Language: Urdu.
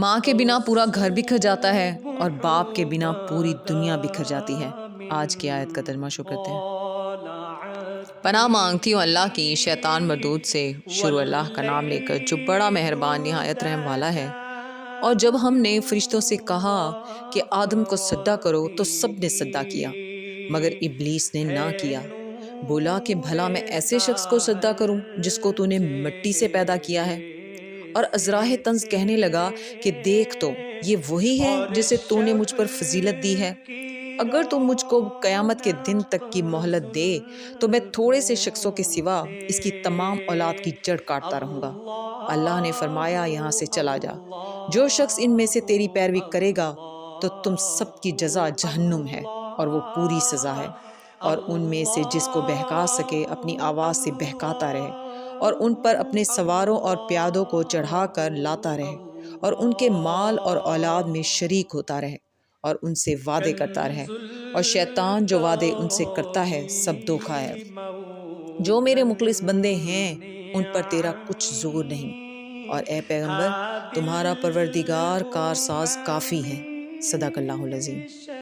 ماں کے بنا پورا گھر بکھر جاتا ہے اور باپ کے بنا پوری دنیا بکھر جاتی ہے۔ آج کی آیت کا ترجمہ شروع کرتے ہیں۔ پناہ مانگتی ہوں اللہ کی شیطان مردود سے۔ شروع اللہ کا نام لے کر جو بڑا مہربان نہایت رحم والا ہے۔ اور جب ہم نے فرشتوں سے کہا کہ آدم کو سجدہ کرو تو سب نے سجدہ کیا مگر ابلیس نے نہ کیا۔ بولا کہ بھلا میں ایسے شخص کو سجدہ کروں جس کو تو نے مٹی سے پیدا کیا ہے؟ اور ازراہ طنز کہنے لگا کہ دیکھ تو یہ وہی ہے جسے تو نے مجھ پر فضیلت دی ہے۔ اگر تم مجھ کو قیامت کے دن تک کی مہلت دے تو میں تھوڑے سے شخصوں کے سوا اس کی تمام اولاد کی جڑ کاٹتا رہوں گا۔ اللہ نے فرمایا یہاں سے چلا جا۔ جو شخص ان میں سے تیری پیروی کرے گا تو تم سب کی جزا جہنم ہے اور وہ پوری سزا ہے۔ اور ان میں سے جس کو بہکا سکے اپنی آواز سے بہکاتا رہے اور ان پر اپنے سواروں اور پیادوں کو چڑھا کر لاتا رہے اور ان کے مال اور اولاد میں شریک ہوتا رہے اور ان سے وعدے کرتا رہے، اور شیطان جو وعدے ان سے کرتا ہے سب دھوکا ہے۔ جو میرے مخلص بندے ہیں ان پر تیرا کچھ زور نہیں، اور اے پیغمبر تمہارا پروردگار کارساز کافی ہے۔ صدق اللہ العظیم۔